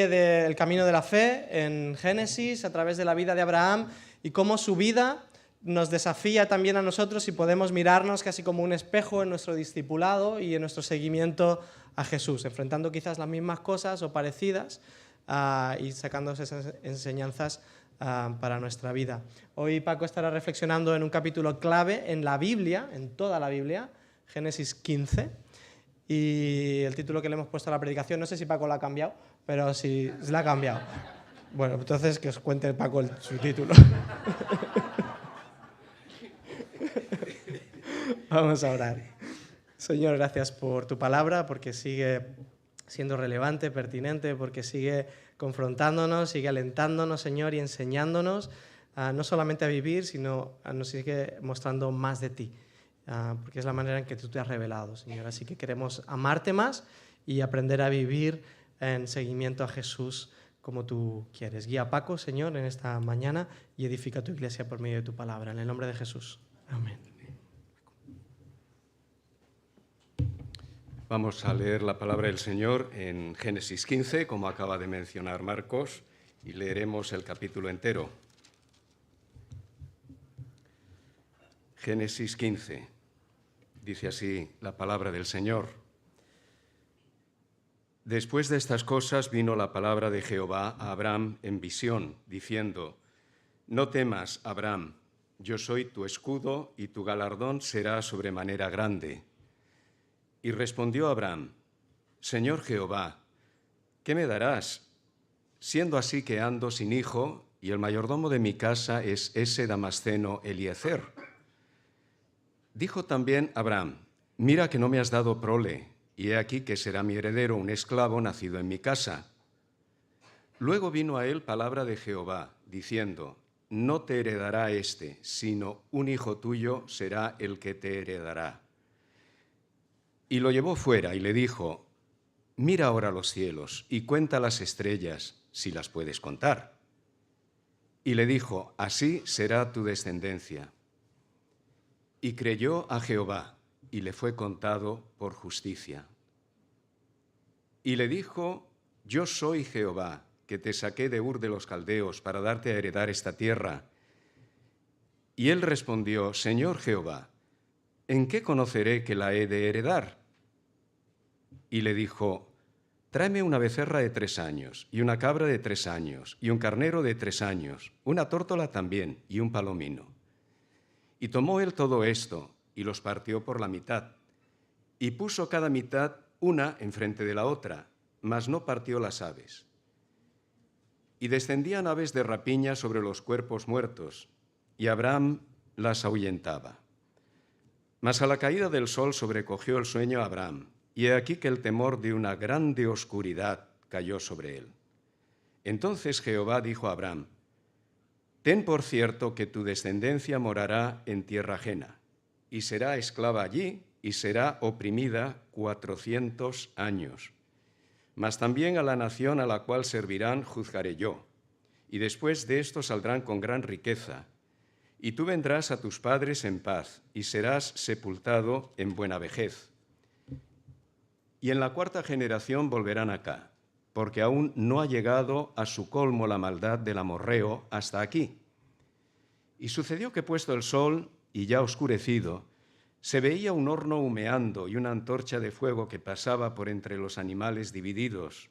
del camino de la fe en Génesis a través de la vida de Abraham y cómo su vida nos desafía también a nosotros y podemos mirarnos casi como un espejo en nuestro discipulado y en nuestro seguimiento a Jesús, enfrentando quizás las mismas cosas o parecidas y sacando esas enseñanzas para nuestra vida. Hoy Paco estará reflexionando en un capítulo clave en la Biblia, en toda la Biblia, Génesis 15, y el título que le hemos puesto a la predicación, no sé si Paco lo ha cambiado, pero sí, se la ha cambiado. Bueno, entonces que os cuente Paco su título. Vamos a orar. Señor, gracias por tu palabra, porque sigue siendo relevante, pertinente, porque sigue confrontándonos, sigue alentándonos, Señor, y enseñándonos no solamente a vivir, sino nos sigue mostrando más de ti, porque es la manera en que tú te has revelado, Señor. Así que queremos amarte más y aprender a vivir en seguimiento a Jesús como tú quieres. Guía a Paco, Señor, en esta mañana y edifica tu iglesia por medio de tu palabra. En el nombre de Jesús. Amén. Vamos a leer la palabra del Señor en Génesis 15, como acaba de mencionar Marcos, y leeremos el capítulo entero. Génesis 15. Dice así la palabra del Señor. Después de estas cosas vino la palabra de Jehová a Abraham en visión, diciendo: No temas, Abraham, yo soy tu escudo y tu galardón será sobremanera grande. Y respondió Abraham: Señor Jehová, ¿qué me darás? Siendo así que ando sin hijo, y el mayordomo de mi casa es ese Damasceno Eliezer. Dijo también Abraham: Mira que no me has dado prole, y he aquí que será mi heredero un esclavo nacido en mi casa. Luego vino a él palabra de Jehová, diciendo: No te heredará éste, sino un hijo tuyo será el que te heredará. Y lo llevó fuera y le dijo: Mira ahora los cielos y cuenta las estrellas, si las puedes contar. Y le dijo: Así será tu descendencia. Y creyó a Jehová, y le fue contado por justicia. Y le dijo: Yo soy Jehová, que te saqué de Ur de los Caldeos para darte a heredar esta tierra. Y él respondió: Señor Jehová, ¿en qué conoceré que la he de heredar? Y le dijo: Tráeme una becerra de 3 años, y una cabra de 3 años, y un carnero de 3 años, una tórtola también, y un palomino. Y tomó él todo esto, y los partió por la mitad, y puso cada mitad una enfrente de la otra, mas no partió las aves. Y descendían aves de rapiña sobre los cuerpos muertos, y Abraham las ahuyentaba. Mas a la caída del sol sobrecogió el sueño a Abraham, y he aquí que el temor de una grande oscuridad cayó sobre él. Entonces Jehová dijo a Abraham: Ten por cierto que tu descendencia morará en tierra ajena, y será esclava allí, y será oprimida 400 años. Mas también a la nación a la cual servirán juzgaré yo, y después de esto saldrán con gran riqueza. Y tú vendrás a tus padres en paz, y serás sepultado en buena vejez. Y en la 4ª generación volverán acá, porque aún no ha llegado a su colmo la maldad del amorreo hasta aquí. Y sucedió que puesto el sol, y ya oscurecido, se veía un horno humeando y una antorcha de fuego que pasaba por entre los animales divididos.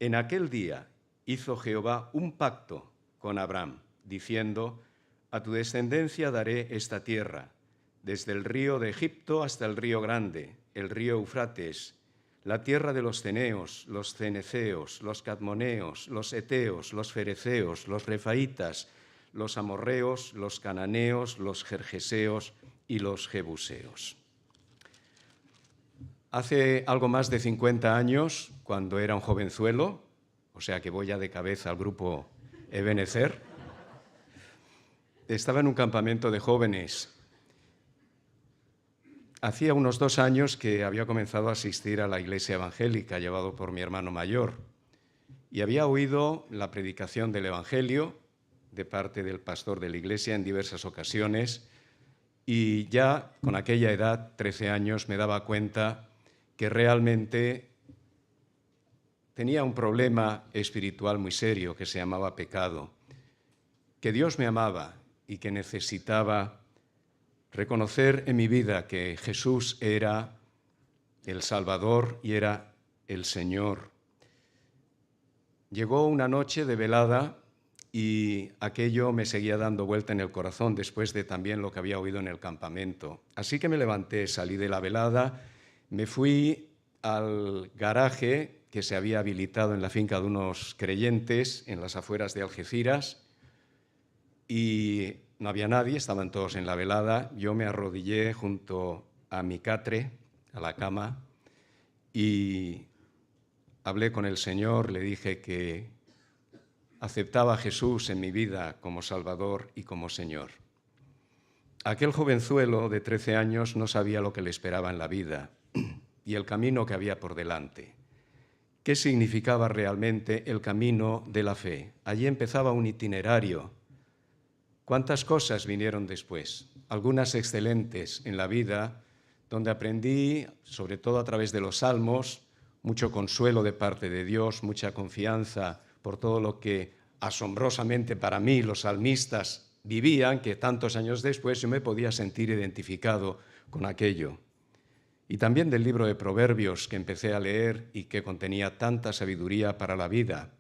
En aquel día hizo Jehová un pacto con Abraham, diciendo: A tu descendencia daré esta tierra, desde el río de Egipto hasta el río grande, el río Eufrates, la tierra de los ceneos, los ceneceos, los cadmoneos, los heteos, los fereceos, los refaitas, los amorreos, los cananeos, los gergeseos y los jebuseos. Hace algo más de 50 años, cuando era un jovenzuelo, o sea que voy ya de cabeza al grupo Ebenezer, estaba en un campamento de jóvenes. Hacía unos 2 años que había comenzado a asistir a la iglesia evangélica, llevado por mi hermano mayor, y había oído la predicación del evangelio de parte del pastor de la iglesia en diversas ocasiones, y ya con aquella edad, 13 años, me daba cuenta que realmente tenía un problema espiritual muy serio que se llamaba pecado, que Dios me amaba y que necesitaba reconocer en mi vida que Jesús era el Salvador y era el Señor. Llegó una noche de velada y aquello me seguía dando vuelta en el corazón después de también lo que había oído en el campamento. Así que me levanté, salí de la velada, me fui al garaje que se había habilitado en la finca de unos creyentes en las afueras de Algeciras y no había nadie, estaban todos en la velada. Yo me arrodillé junto a mi catre, a la cama, y hablé con el Señor, le dije que aceptaba a Jesús en mi vida como Salvador y como Señor. Aquel jovenzuelo de 13 años no sabía lo que le esperaba en la vida y el camino que había por delante. ¿Qué significaba realmente el camino de la fe? Allí empezaba un itinerario. ¿Cuántas cosas vinieron después? Algunas excelentes en la vida, donde aprendí, sobre todo a través de los salmos, mucho consuelo de parte de Dios, mucha confianza por todo lo que asombrosamente para mí los salmistas vivían, que tantos años después yo me podía sentir identificado con aquello. Y también del libro de Proverbios que empecé a leer y que contenía tanta sabiduría para la vida.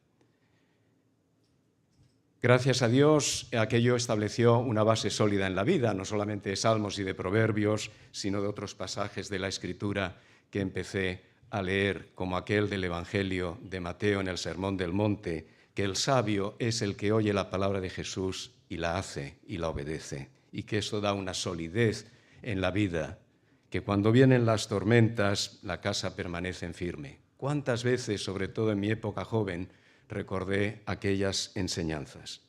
Gracias a Dios, aquello estableció una base sólida en la vida, no solamente de salmos y de proverbios, sino de otros pasajes de la Escritura que empecé a leer, como aquel del Evangelio de Mateo en el Sermón del Monte, que el sabio es el que oye la palabra de Jesús y la hace y la obedece, y que eso da una solidez en la vida, que cuando vienen las tormentas, la casa permanece firme. ¿Cuántas veces, sobre todo en mi época joven, recordé aquellas enseñanzas?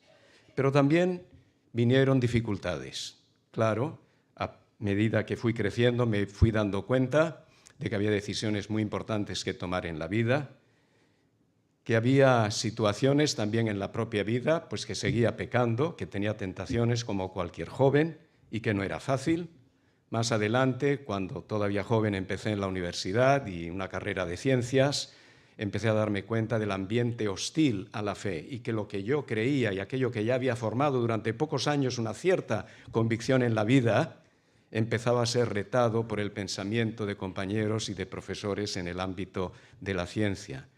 Pero también vinieron dificultades. Claro, a medida que fui creciendo me fui dando cuenta de que había decisiones muy importantes que tomar en la vida, que había situaciones también en la propia vida, pues que seguía pecando, que tenía tentaciones como cualquier joven y que no era fácil. Más adelante, cuando todavía joven empecé en la universidad y una carrera de ciencias, empecé a darme cuenta del ambiente hostil a la fe y que lo que yo creía y aquello que ya había formado durante pocos años una cierta convicción en la vida, empezaba a ser retado por el pensamiento de compañeros y de profesores en el ámbito de la ciencia.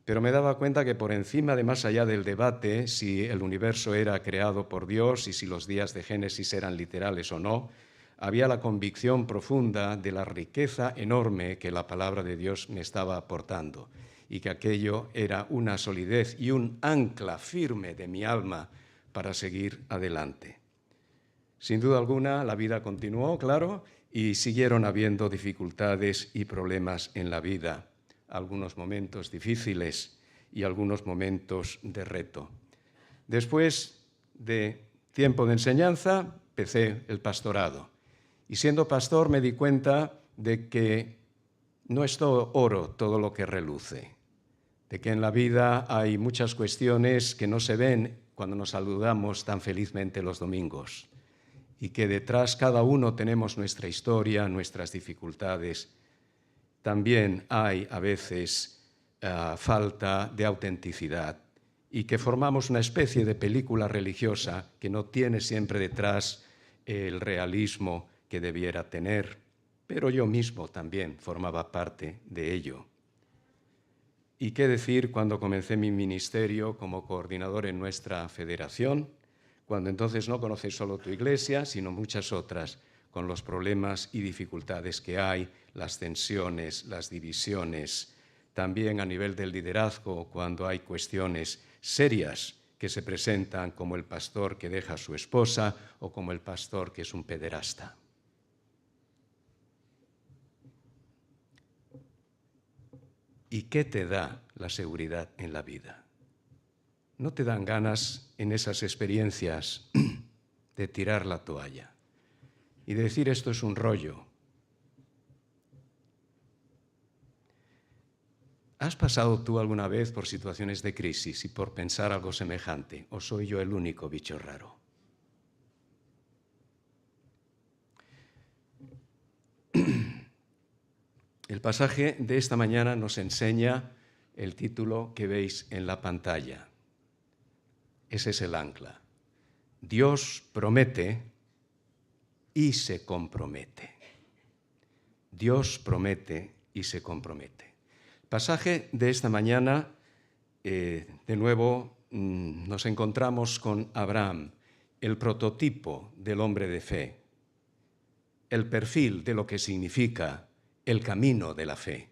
Pero me daba cuenta que por encima de más allá del debate, si el universo era creado por Dios y si los días de Génesis eran literales o no, había la convicción profunda de la riqueza enorme que la palabra de Dios me estaba aportando y que aquello era una solidez y un ancla firme de mi alma para seguir adelante. Sin duda alguna, la vida continuó, claro, y siguieron habiendo dificultades y problemas en la vida, algunos momentos difíciles y algunos momentos de reto. Después de tiempo de enseñanza, empecé el pastorado. Y siendo pastor me di cuenta de que no es todo oro todo lo que reluce, de que en la vida hay muchas cuestiones que no se ven cuando nos saludamos tan felizmente los domingos y que detrás cada uno tenemos nuestra historia, nuestras dificultades. También hay a veces falta de autenticidad y que formamos una especie de película religiosa que no tiene siempre detrás el realismo que debiera tener, pero yo mismo también formaba parte de ello. ¿Y qué decir cuando comencé mi ministerio como coordinador en nuestra federación? Cuando entonces no conoces solo tu iglesia, sino muchas otras, con los problemas y dificultades que hay, las tensiones, las divisiones, también a nivel del liderazgo, cuando hay cuestiones serias que se presentan como el pastor que deja a su esposa o como el pastor que es un pederasta. ¿Y qué te da la seguridad en la vida? ¿No te dan ganas en esas experiencias de tirar la toalla y de decir esto es un rollo? ¿Has pasado tú alguna vez por situaciones de crisis y por pensar algo semejante? ¿O soy yo el único bicho raro? El pasaje de esta mañana nos enseña el título que veis en la pantalla. Ese es el ancla. Dios promete y se compromete. Dios promete y se compromete. El pasaje de esta mañana, de nuevo, nos encontramos con Abraham, el prototipo del hombre de fe, el perfil de lo que significa el camino de la fe.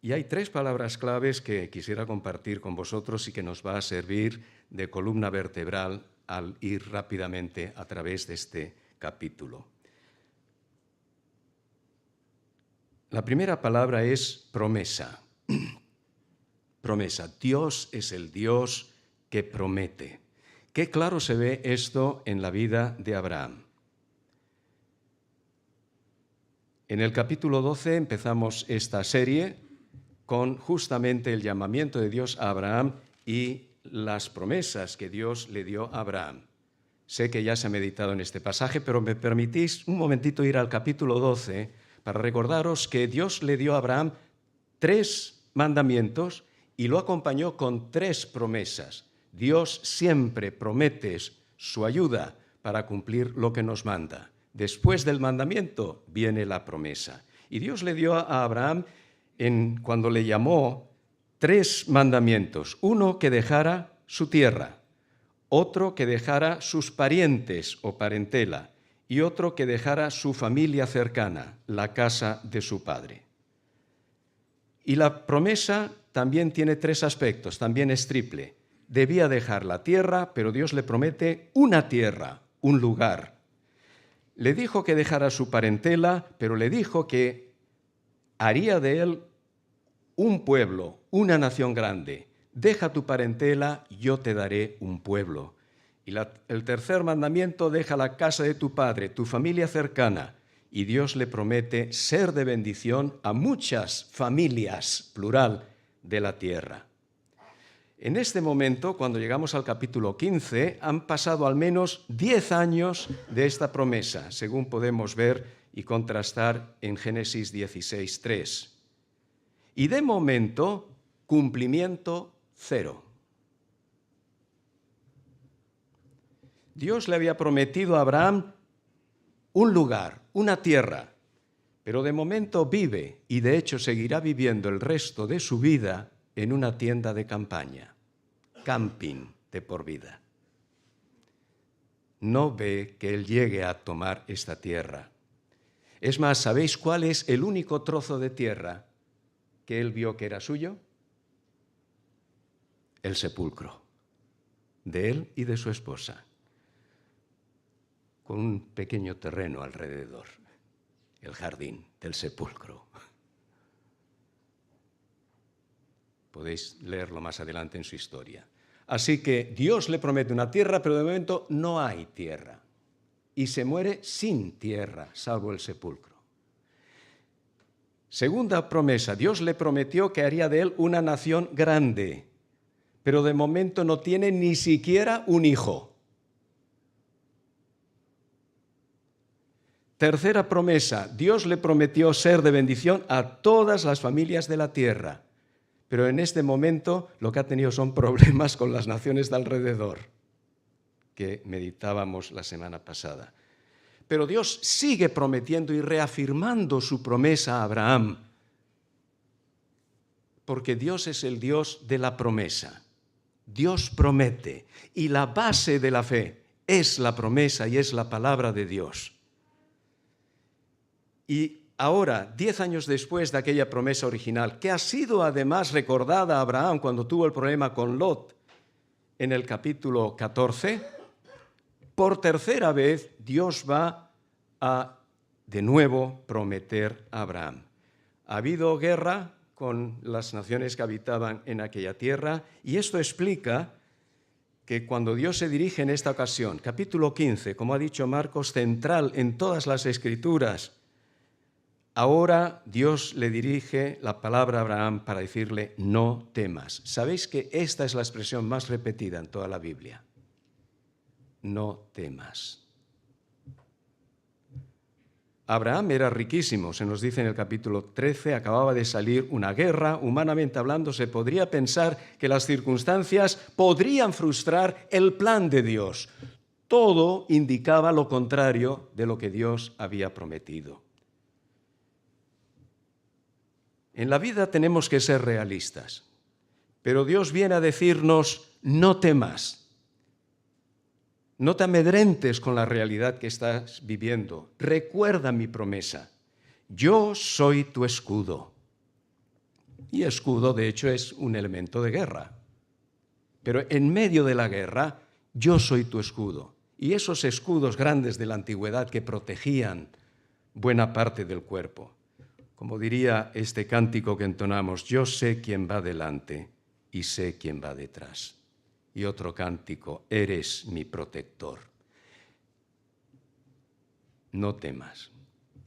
Y hay 3 palabras claves que quisiera compartir con vosotros y que nos va a servir de columna vertebral al ir rápidamente a través de este capítulo. La primera palabra es promesa. Promesa. Dios es el Dios que promete. Qué claro se ve esto en la vida de Abraham. En el capítulo 12 empezamos esta serie con justamente el llamamiento de Dios a Abraham y las promesas que Dios le dio a Abraham. Sé que ya se ha meditado en este pasaje, pero me permitís un momentito ir al capítulo 12 para recordaros que Dios le dio a Abraham 3 mandamientos y lo acompañó con 3 promesas. Dios siempre promete su ayuda para cumplir lo que nos manda. Después del mandamiento viene la promesa. Y Dios le dio a Abraham, cuando le llamó, 3 mandamientos. Uno, que dejara su tierra. Otro, que dejara sus parientes o parentela. Y otro, que dejara su familia cercana, la casa de su padre. Y la promesa también tiene 3 aspectos, también es triple. Debía dejar la tierra, pero Dios le promete una tierra, un lugar. Le dijo que dejara su parentela, pero le dijo que haría de él un pueblo, una nación grande. Deja tu parentela, yo te daré un pueblo. Y el tercer mandamiento, deja la casa de tu padre, tu familia cercana. Y Dios le promete ser de bendición a muchas familias, plural, de la tierra. En este momento, cuando llegamos al capítulo 15, han pasado al menos 10 años de esta promesa, según podemos ver y contrastar en Génesis 16:3. Y de momento, cumplimiento 0. Dios le había prometido a Abraham un lugar, una tierra, pero de momento vive y de hecho seguirá viviendo el resto de su vida en una tienda de campaña, camping de por vida. No ve que él llegue a tomar esta tierra. Es más, ¿sabéis cuál es el único trozo de tierra que él vio que era suyo? El sepulcro de él y de su esposa, con un pequeño terreno alrededor, el jardín del sepulcro. Podéis leerlo más adelante en su historia. Así que Dios le promete una tierra, pero de momento no hay tierra. Y se muere sin tierra, salvo el sepulcro. Segunda promesa, Dios le prometió que haría de él una nación grande, pero de momento no tiene ni siquiera un hijo. Tercera promesa, Dios le prometió ser de bendición a todas las familias de la tierra. Pero en este momento lo que ha tenido son problemas con las naciones de alrededor, que meditábamos la semana pasada. Pero Dios sigue prometiendo y reafirmando su promesa a Abraham, porque Dios es el Dios de la promesa. Dios promete, y la base de la fe es la promesa y es la palabra de Dios. Y ahora, 10 años después de aquella promesa original, que ha sido además recordada a Abraham cuando tuvo el problema con Lot en el capítulo 14, por tercera vez Dios va a de nuevo prometer a Abraham. Ha habido guerra con las naciones que habitaban en aquella tierra y esto explica que cuando Dios se dirige en esta ocasión, capítulo 15, como ha dicho Marcos, central en todas las Escrituras, ahora Dios le dirige la palabra a Abraham para decirle, no temas. ¿Sabéis que esta es la expresión más repetida en toda la Biblia? No temas. Abraham era riquísimo, se nos dice en el capítulo 13, acababa de salir una guerra. Humanamente hablando, se podría pensar que las circunstancias podrían frustrar el plan de Dios. Todo indicaba lo contrario de lo que Dios había prometido. En la vida tenemos que ser realistas, pero Dios viene a decirnos: no temas. No te amedrentes con la realidad que estás viviendo. Recuerda mi promesa. Yo soy tu escudo. Y escudo, de hecho, es un elemento de guerra. Pero en medio de la guerra, yo soy tu escudo. Y esos escudos grandes de la antigüedad que protegían buena parte del cuerpo. Como diría este cántico que entonamos: yo sé quién va delante y sé quién va detrás. Y otro cántico: eres mi protector. No temas.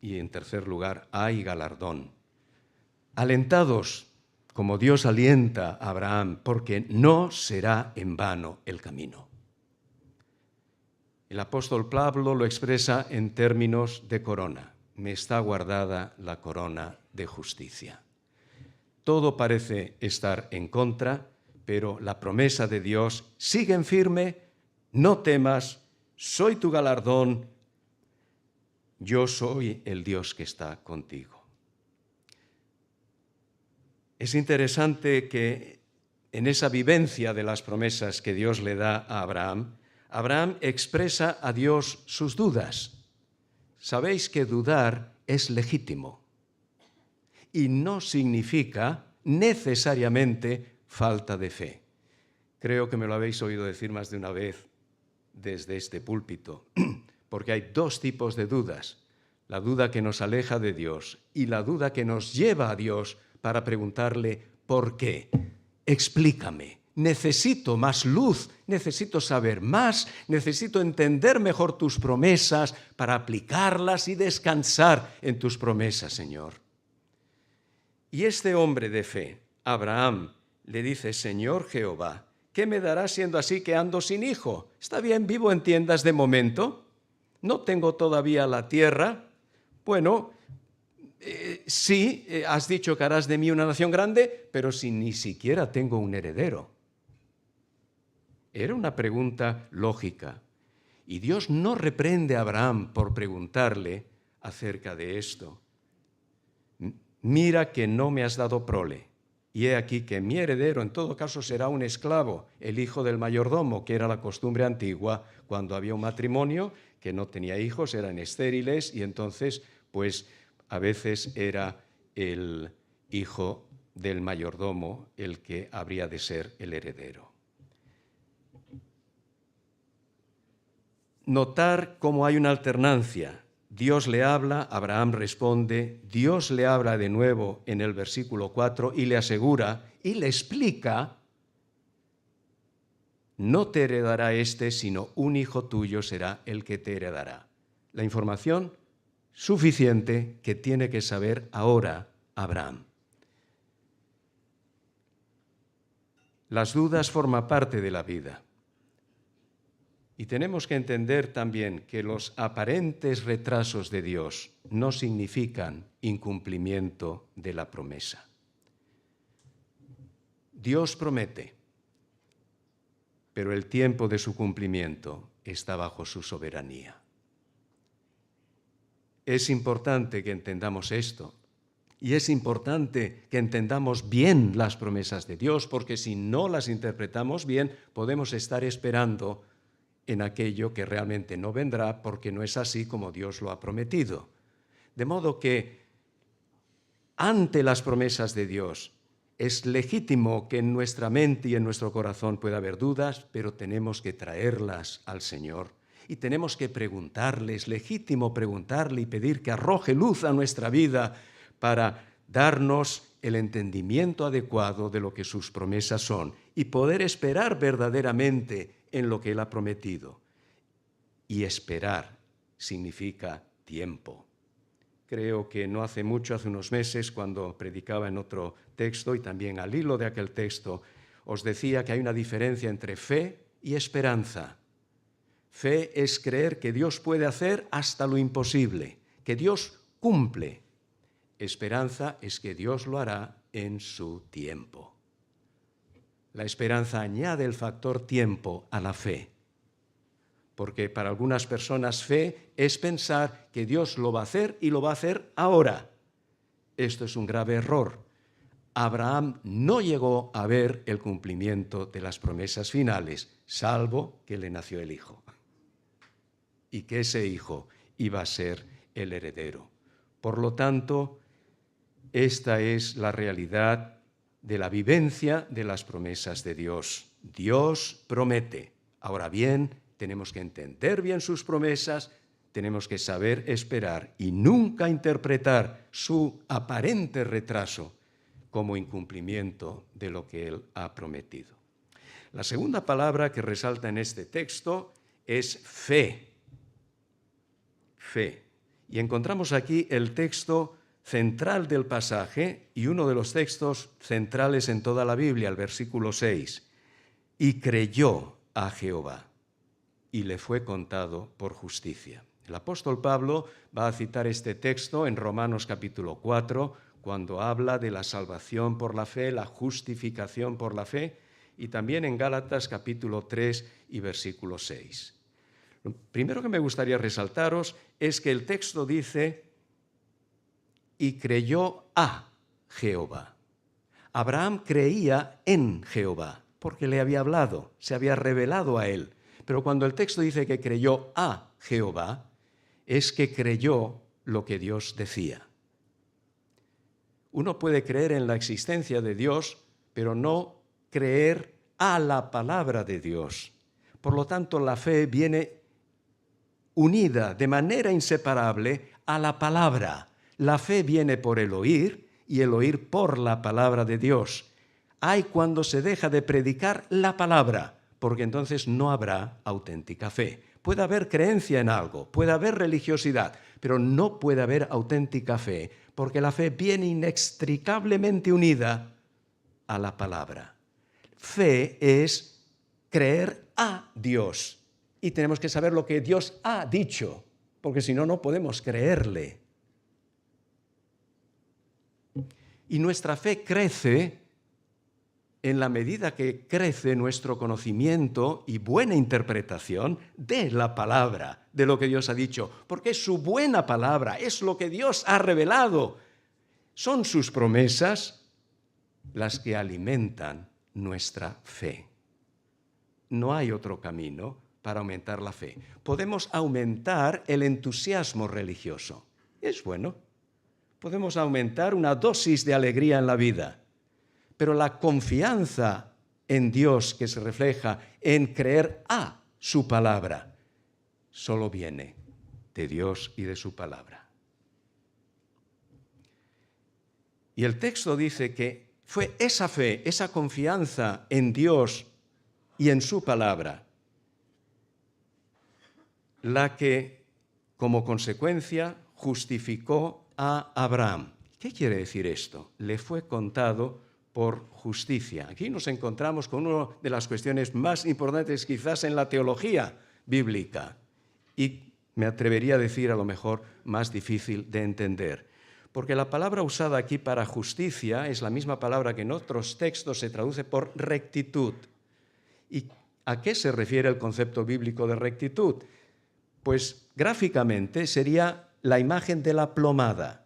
Y en tercer lugar, hay galardón. Alentados como Dios alienta a Abraham, porque no será en vano el camino. El apóstol Pablo lo expresa en términos de corona. Me está guardada la corona de justicia. Todo parece estar en contra, pero la promesa de Dios sigue en firme: no temas, soy tu galardón, yo soy el Dios que está contigo. Es interesante que en esa vivencia de las promesas que Dios le da a Abraham, Abraham expresa a Dios sus dudas. Sabéis que dudar es legítimo y no significa necesariamente falta de fe. Creo que me lo habéis oído decir más de una vez desde este púlpito, porque hay dos tipos de dudas: la duda que nos aleja de Dios y la duda que nos lleva a Dios para preguntarle: ¿por qué? Explícame. Necesito más luz, necesito saber más, necesito entender mejor tus promesas para aplicarlas y descansar en tus promesas, Señor. Y este hombre de fe, Abraham, le dice: Señor Jehová, ¿qué me darás siendo así que ando sin hijo? Está bien, vivo en tiendas de momento, no tengo todavía la tierra. Bueno, sí, has dicho que harás de mí una nación grande, pero si ni siquiera tengo un heredero. Era una pregunta lógica. Y Dios no reprende a Abraham por preguntarle acerca de esto. Mira que no me has dado prole, y he aquí que mi heredero en todo caso será un esclavo, el hijo del mayordomo, que era la costumbre antigua cuando había un matrimonio que no tenía hijos, eran estériles, y entonces pues a veces era el hijo del mayordomo el que habría de ser el heredero. Notar cómo hay una alternancia. Dios le habla, Abraham responde, Dios le habla de nuevo en el versículo 4 y le asegura y le explica: no te heredará este, sino un hijo tuyo será el que te heredará. La información suficiente que tiene que saber ahora Abraham. Las dudas forman parte de la vida. Y tenemos que entender también que los aparentes retrasos de Dios no significan incumplimiento de la promesa. Dios promete, pero el tiempo de su cumplimiento está bajo su soberanía. Es importante que entendamos esto, y es importante que entendamos bien las promesas de Dios, porque si no las interpretamos bien, podemos estar esperando en aquello que realmente no vendrá, porque no es así como Dios lo ha prometido. De modo que, ante las promesas de Dios, es legítimo que en nuestra mente y en nuestro corazón pueda haber dudas, pero tenemos que traerlas al Señor y tenemos que preguntarle. Es legítimo preguntarle y pedir que arroje luz a nuestra vida para darnos el entendimiento adecuado de lo que sus promesas son y poder esperar verdaderamente en lo que Él ha prometido. Y esperar significa tiempo. Creo que no hace mucho, hace unos meses, cuando predicaba en otro texto y también al hilo de aquel texto, os decía que hay una diferencia entre fe y esperanza. Fe es creer que Dios puede hacer hasta lo imposible, que Dios cumple. Esperanza es que Dios lo hará en su tiempo. La esperanza añade el factor tiempo a la fe, porque para algunas personas fe es pensar que Dios lo va a hacer y lo va a hacer ahora. Esto es un grave error. Abraham no llegó a ver el cumplimiento de las promesas finales, salvo que le nació el hijo. Y que ese hijo iba a ser el heredero. Por lo tanto, esta es la realidad de la vivencia de las promesas de Dios. Dios promete. Ahora bien, tenemos que entender bien sus promesas, tenemos que saber esperar y nunca interpretar su aparente retraso como incumplimiento de lo que Él ha prometido. La segunda palabra que resalta en este texto es fe. Fe. Y encontramos aquí el texto central del pasaje y uno de los textos centrales en toda la Biblia, el versículo 6. Y creyó a Jehová y le fue contado por justicia. El apóstol Pablo va a citar este texto en Romanos capítulo 4, cuando habla de la salvación por la fe, la justificación por la fe, y también en Gálatas capítulo 3 y versículo 6. Lo primero que me gustaría resaltaros es que el texto dice, y creyó a Jehová. Abraham creía en Jehová, porque le había hablado, se había revelado a él. Pero cuando el texto dice que creyó a Jehová, es que creyó lo que Dios decía. Uno puede creer en la existencia de Dios, pero no creer a la palabra de Dios. Por lo tanto, la fe viene unida de manera inseparable a la palabra. La fe viene por el oír y el oír por la palabra de Dios. Hay cuando se deja de predicar la palabra, porque entonces no habrá auténtica fe. Puede haber creencia en algo, puede haber religiosidad, pero no puede haber auténtica fe, porque la fe viene inextricablemente unida a la palabra. Fe es creer a Dios y tenemos que saber lo que Dios ha dicho, porque si no, no podemos creerle. Y nuestra fe crece en la medida que crece nuestro conocimiento y buena interpretación de la palabra, de lo que Dios ha dicho, porque es su buena palabra, es lo que Dios ha revelado. Son sus promesas las que alimentan nuestra fe. No hay otro camino para aumentar la fe. Podemos aumentar el entusiasmo religioso. Es bueno. Podemos aumentar una dosis de alegría en la vida. Pero la confianza en Dios que se refleja en creer a su palabra solo viene de Dios y de su palabra. Y el texto dice que fue esa fe, esa confianza en Dios y en su palabra la que, como consecuencia, justificó a Abraham. ¿Qué quiere decir esto? Le fue contado por justicia. Aquí nos encontramos con una de las cuestiones más importantes quizás en la teología bíblica y me atrevería a decir a lo mejor más difícil de entender, porque la palabra usada aquí para justicia es la misma palabra que en otros textos se traduce por rectitud. ¿Y a qué se refiere el concepto bíblico de rectitud? Pues gráficamente sería la imagen de la plomada.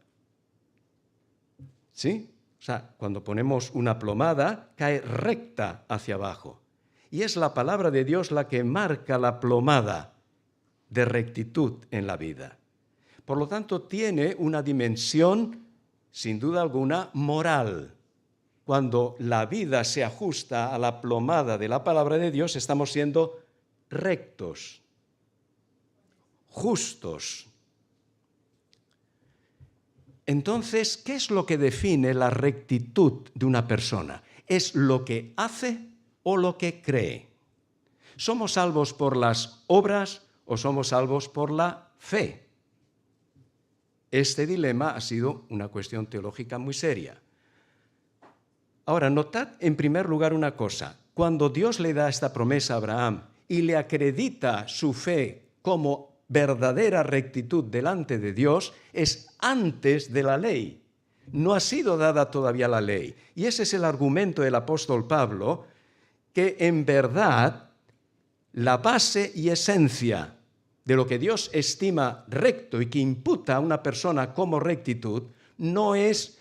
¿Sí? O sea, cuando ponemos una plomada, cae recta hacia abajo. Y es la palabra de Dios la que marca la plomada de rectitud en la vida. Por lo tanto, tiene una dimensión, sin duda alguna, moral. Cuando la vida se ajusta a la plomada de la palabra de Dios, estamos siendo rectos, justos. Entonces, ¿qué es lo que define la rectitud de una persona? ¿Es lo que hace o lo que cree? ¿Somos salvos por las obras o somos salvos por la fe? Este dilema ha sido una cuestión teológica muy seria. Ahora, notad en primer lugar una cosa. Cuando Dios le da esta promesa a Abraham y le acredita su fe como verdadera rectitud delante de Dios es antes de la ley. No ha sido dada todavía la ley. Y ese es el argumento del apóstol Pablo, que en verdad la base y esencia de lo que Dios estima recto y que imputa a una persona como rectitud no es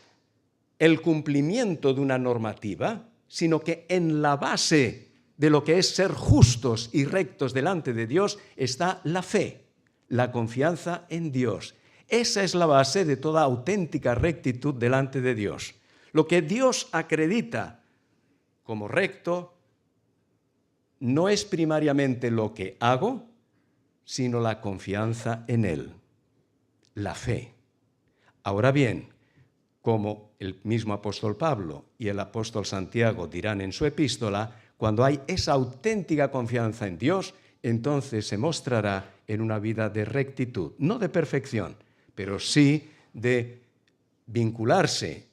el cumplimiento de una normativa, sino que en la base de lo que es ser justos y rectos delante de Dios está la fe, la confianza en Dios. Esa es la base de toda auténtica rectitud delante de Dios. Lo que Dios acredita como recto no es primariamente lo que hago, sino la confianza en Él, la fe. Ahora bien, como el mismo apóstol Pablo y el apóstol Santiago dirán en su epístola, cuando hay esa auténtica confianza en Dios, entonces se mostrará en una vida de rectitud, no de perfección, pero sí de vincularse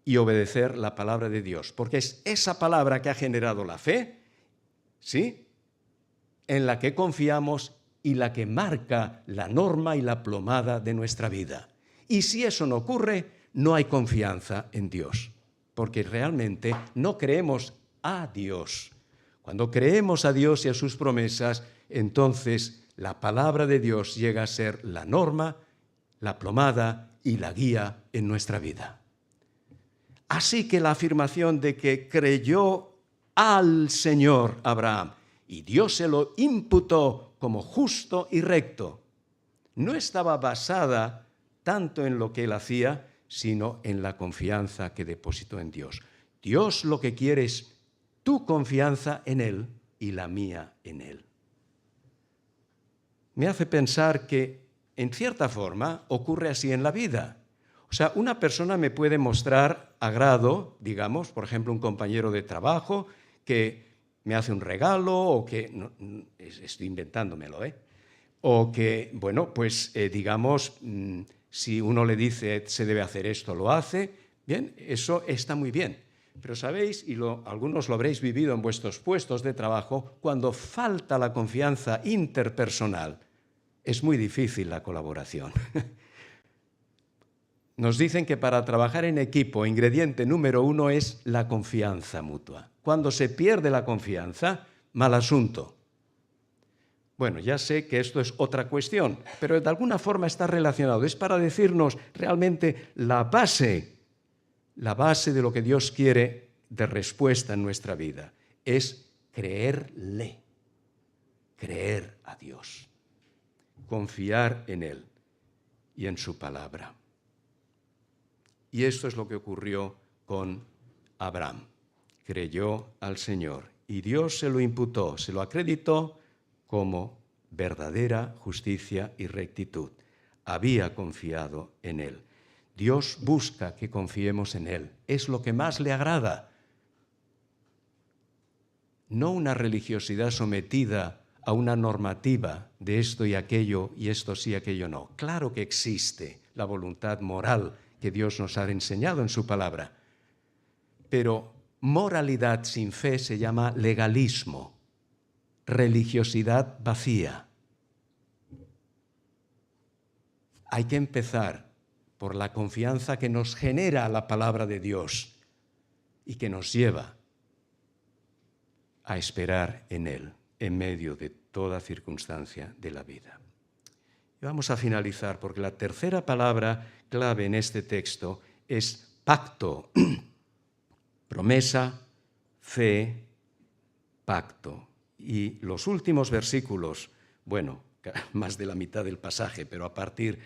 y obedecer la palabra de Dios, porque es esa palabra que ha generado la fe, ¿sí?, en la que confiamos y la que marca la norma y la plomada de nuestra vida. Y si eso no ocurre, no hay confianza en Dios, porque realmente no creemos a Dios. Cuando creemos a Dios y a sus promesas, entonces la palabra de Dios llega a ser la norma, la plomada y la guía en nuestra vida. Así que la afirmación de que creyó al Señor Abraham y Dios se lo imputó como justo y recto, no estaba basada tanto en lo que él hacía, sino en la confianza que depositó en Dios. Dios lo que quiere es tu confianza en Él y la mía en Él. Me hace pensar que, en cierta forma, ocurre así en la vida. O sea, una persona me puede mostrar agrado, digamos, por ejemplo, un compañero de trabajo que me hace un regalo o que, no, estoy inventándomelo, o que, bueno, pues digamos, si uno le dice se debe hacer esto, lo hace, bien, eso está muy bien. Pero sabéis, y algunos lo habréis vivido en vuestros puestos de trabajo, cuando falta la confianza interpersonal, es muy difícil la colaboración. Nos dicen que para trabajar en equipo, ingrediente número 1 es la confianza mutua. Cuando se pierde la confianza, mal asunto. Bueno, ya sé que esto es otra cuestión, pero de alguna forma está relacionado. Es para decirnos realmente la base de lo que Dios quiere de respuesta en nuestra vida. Es creerle, creer a Dios, confiar en Él y en su palabra. Y esto es lo que ocurrió con Abraham. Creyó al Señor y Dios se lo imputó, se lo acreditó como verdadera justicia y rectitud. Había confiado en Él. Dios busca que confiemos en Él. Es lo que más le agrada. No una religiosidad sometida a una normativa de esto y aquello, y esto sí, aquello no. Claro que existe la voluntad moral que Dios nos ha enseñado en su palabra. Pero moralidad sin fe se llama legalismo, religiosidad vacía. Hay que empezar por la confianza que nos genera la palabra de Dios y que nos lleva a esperar en Él en medio de toda circunstancia de la vida. Y vamos a finalizar porque la tercera palabra clave en este texto es pacto. Promesa, fe, pacto. Y los últimos versículos, bueno, más de la mitad del pasaje, pero a partir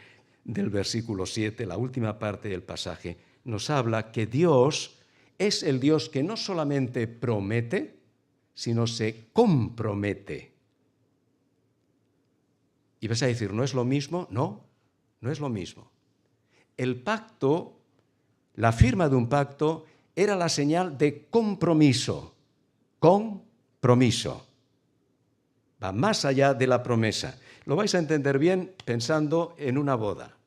del versículo 7, la última parte del pasaje, nos habla que Dios es el Dios que no solamente promete, sino se compromete. Y vas a decir, ¿no es lo mismo? No, no es lo mismo. El pacto, la firma de un pacto, era la señal de compromiso. Compromiso. Va más allá de la promesa. Lo vais a entender bien pensando en una boda.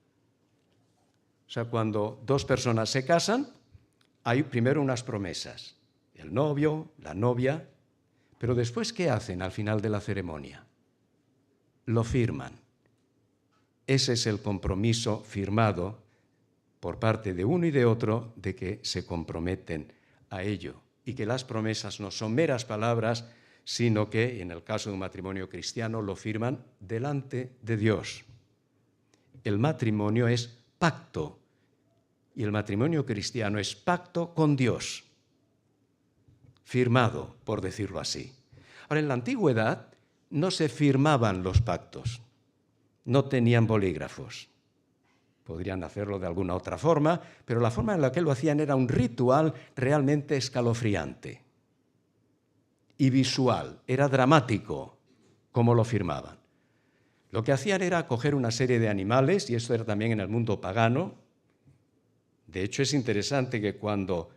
O sea, cuando dos personas se casan, hay primero unas promesas. El novio, la novia. Pero después, ¿qué hacen al final de la ceremonia? Lo firman. ese es el compromiso firmado por parte de uno y de otro de que se comprometen a ello y que las promesas no son meras palabras, sino que, en el caso de un matrimonio cristiano, lo firman delante de Dios. El matrimonio es pacto y el matrimonio cristiano es pacto con Dios, firmado, por decirlo así. Ahora, en la antigüedad no se firmaban los pactos, no tenían bolígrafos. Podrían hacerlo de alguna otra forma, pero la forma en la que lo hacían era un ritual realmente escalofriante y visual, era dramático como lo firmaban. Lo que hacían era coger una serie de animales, y esto era también en el mundo pagano. De hecho, es interesante que cuando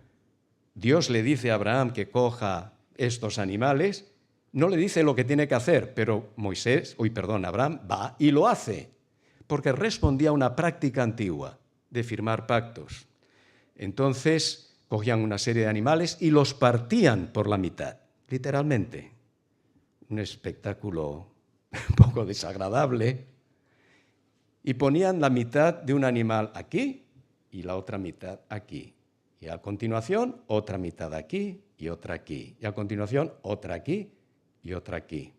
Dios le dice a Abraham que coja estos animales, no le dice lo que tiene que hacer, pero Abraham va y lo hace, porque respondía a una práctica antigua de firmar pactos. Entonces, cogían una serie de animales y los partían por la mitad, literalmente. Un espectáculo un poco desagradable. Y ponían la mitad de un animal aquí y la otra mitad aquí. Y a continuación, otra mitad aquí y otra aquí. Y a continuación, otra aquí y otra aquí.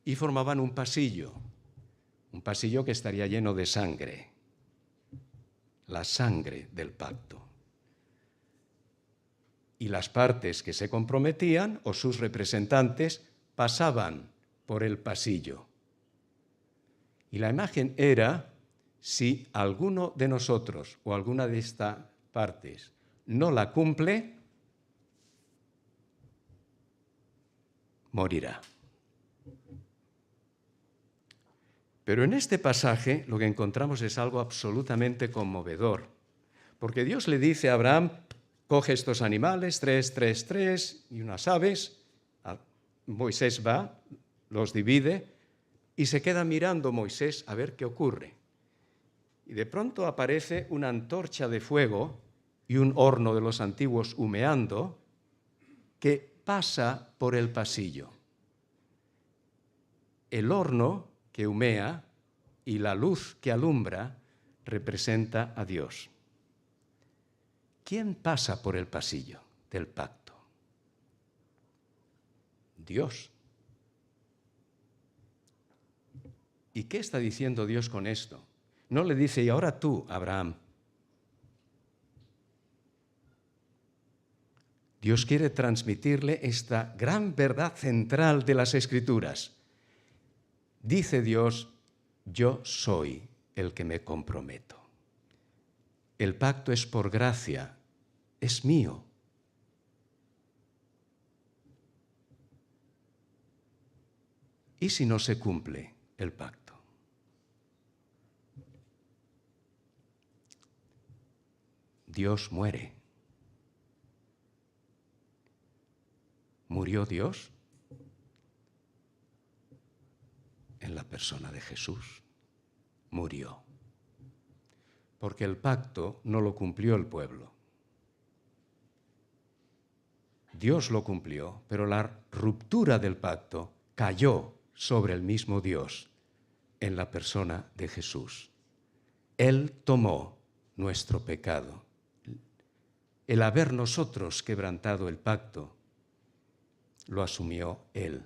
Y formaban un pasillo que estaría lleno de sangre, la sangre del pacto. Y las partes que se comprometían, o sus representantes, pasaban por el pasillo. Y la imagen era, si alguno de nosotros o alguna de estas partes no la cumple, morirá. Pero en este pasaje lo que encontramos es algo absolutamente conmovedor, porque Dios le dice a Abraham, coge estos animales, 3, y unas aves. Moisés va, los divide, y se queda mirando Moisés a ver qué ocurre. Y de pronto aparece una antorcha de fuego y un horno de los antiguos humeando que pasa por el pasillo. El horno que humea y la luz que alumbra representa a Dios. ¿Quién pasa por el pasillo del pacto? Dios. ¿Y qué está diciendo Dios con esto? No le dice, y ahora tú, Abraham. Dios quiere transmitirle esta gran verdad central de las Escrituras. Dice Dios, yo soy el que me comprometo. El pacto es por gracia, es mío. ¿Y si no se cumple el pacto? Dios muere. ¿Murió Dios? En la persona de Jesús. Murió. Porque el pacto no lo cumplió el pueblo. Dios lo cumplió, pero la ruptura del pacto cayó sobre el mismo Dios en la persona de Jesús. Él tomó nuestro pecado. El haber nosotros quebrantado el pacto, lo asumió Él.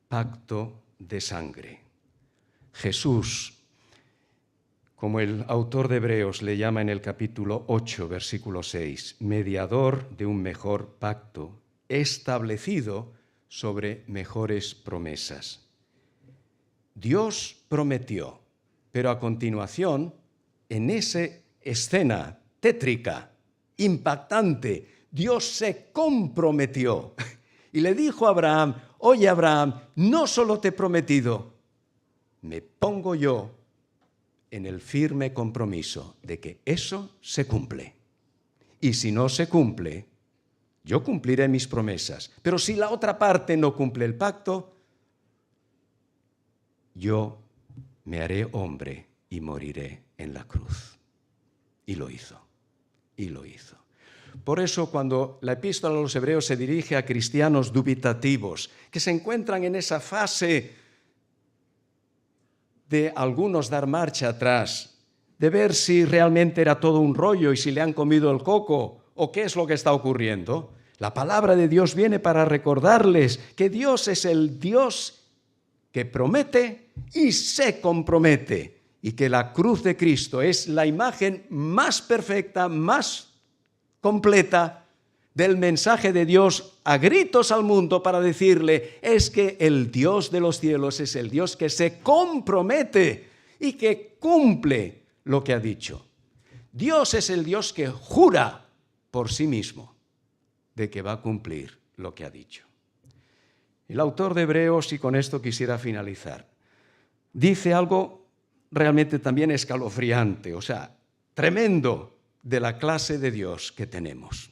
Pacto de sangre. Jesús, como el autor de Hebreos le llama en el capítulo 8, versículo 6, mediador de un mejor pacto, establecido sobre mejores promesas. Dios prometió, pero a continuación, en esa escena tétrica, impactante, Dios se comprometió y le dijo a Abraham, oye Abraham, no solo te he prometido, me pongo yo en el firme compromiso de que eso se cumple. Y si no se cumple, yo cumpliré mis promesas. Pero si la otra parte no cumple el pacto, yo me haré hombre y moriré en la cruz. Y lo hizo. Y lo hizo. Por eso, cuando la epístola a los Hebreos se dirige a cristianos dubitativos, que se encuentran en esa fase de algunos dar marcha atrás, de ver si realmente era todo un rollo y si le han comido el coco o qué es lo que está ocurriendo. La palabra de Dios viene para recordarles que Dios es el Dios que promete y se compromete, y que la cruz de Cristo es la imagen más perfecta, más completa del mensaje de Dios a gritos al mundo para decirle, es que el Dios de los cielos es el Dios que se compromete y que cumple lo que ha dicho. Dios es el Dios que jura por sí mismo de que va a cumplir lo que ha dicho. El autor de Hebreos, y con esto quisiera finalizar, dice algo realmente también escalofriante, o sea, tremendo de la clase de Dios que tenemos.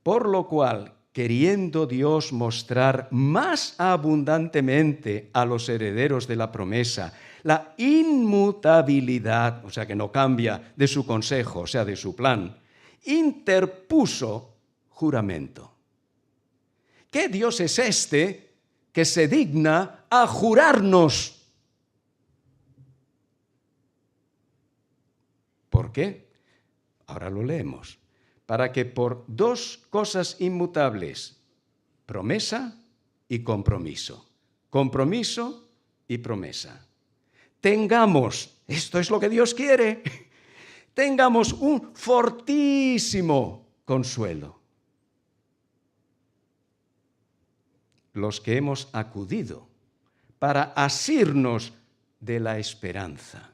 Por lo cual, queriendo Dios mostrar más abundantemente a los herederos de la promesa la inmutabilidad, o sea, que no cambia, de su consejo, o sea, de su plan, interpuso juramento. ¿Qué Dios es este que se digna a jurarnos? ¿Por qué? Ahora lo leemos. Para que por dos cosas inmutables, promesa y compromiso, compromiso y promesa, tengamos, esto es lo que Dios quiere, tengamos un fortísimo consuelo. Los que hemos acudido para asirnos de la esperanza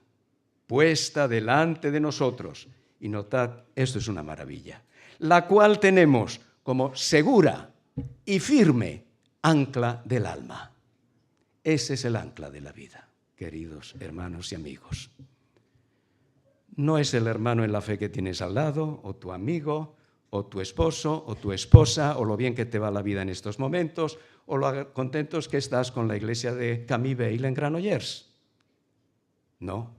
puesta delante de nosotros. Y notad, esto es una maravilla, la cual tenemos como segura y firme ancla del alma. Ese es el ancla de la vida, queridos hermanos y amigos. No es el hermano en la fe que tienes al lado, o tu amigo, o tu esposo, o tu esposa, o lo bien que te va la vida en estos momentos, o lo contentos que estás con la iglesia de Camille Bale en Granollers. No.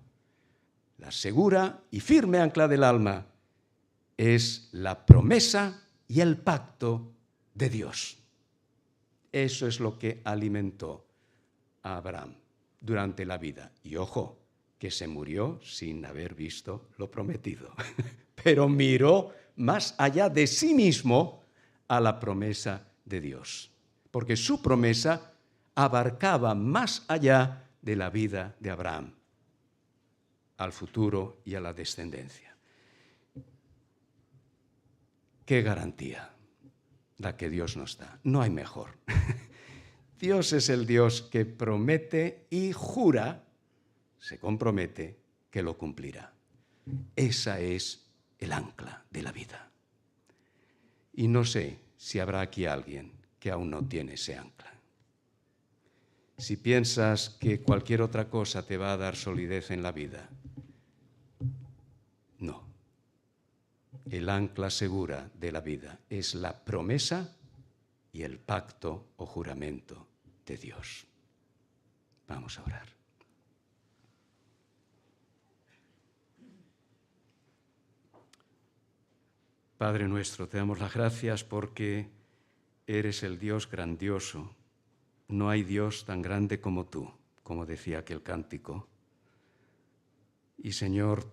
La segura y firme ancla del alma es la promesa y el pacto de Dios. Eso es lo que alimentó a Abraham durante la vida. Y ojo, que se murió sin haber visto lo prometido. Pero miró más allá de sí mismo a la promesa de Dios. Porque su promesa abarcaba más allá de la vida de Abraham, al futuro y a la descendencia. ¿Qué garantía la que Dios nos da? No hay mejor. Dios es el Dios que promete y jura, se compromete, que lo cumplirá. Esa es el ancla de la vida. Y no sé si habrá aquí alguien que aún no tiene ese ancla. Si piensas que cualquier otra cosa te va a dar solidez en la vida, no. El ancla segura de la vida es la promesa y el pacto o juramento de Dios. Vamos a orar. Padre nuestro, te damos las gracias porque eres el Dios grandioso. No hay Dios tan grande como tú, como decía aquel cántico. Y Señor,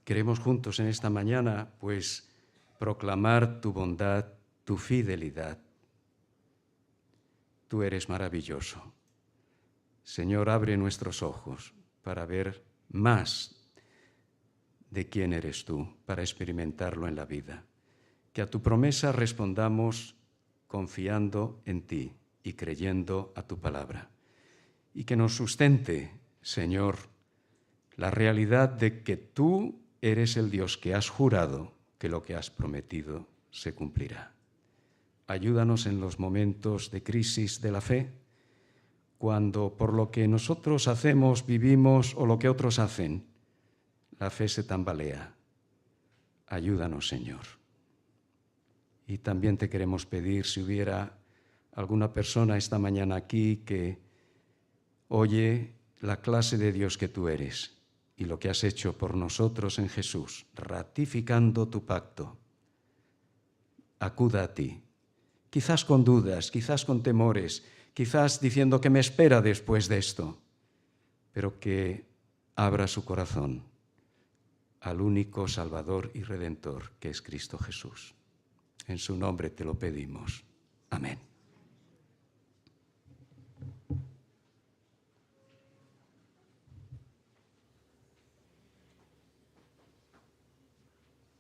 queremos juntos en esta mañana, pues, proclamar tu bondad, tu fidelidad. Tú eres maravilloso. Señor, abre nuestros ojos para ver más de quién eres tú, para experimentarlo en la vida. Que a tu promesa respondamos confiando en ti y creyendo a tu palabra. Y que nos sustente, Señor, la realidad de que tú eres el Dios que has jurado que lo que has prometido se cumplirá. Ayúdanos en los momentos de crisis de la fe, cuando por lo que nosotros hacemos, vivimos o lo que otros hacen, la fe se tambalea. Ayúdanos, Señor. Y también te queremos pedir, si hubiera alguna persona esta mañana aquí que oye la clase de Dios que tú eres y lo que has hecho por nosotros en Jesús, ratificando tu pacto, acuda a ti, quizás con dudas, quizás con temores, quizás diciendo que me espera después de esto, pero que abra su corazón al único Salvador y Redentor que es Cristo Jesús. En su nombre te lo pedimos. Amén.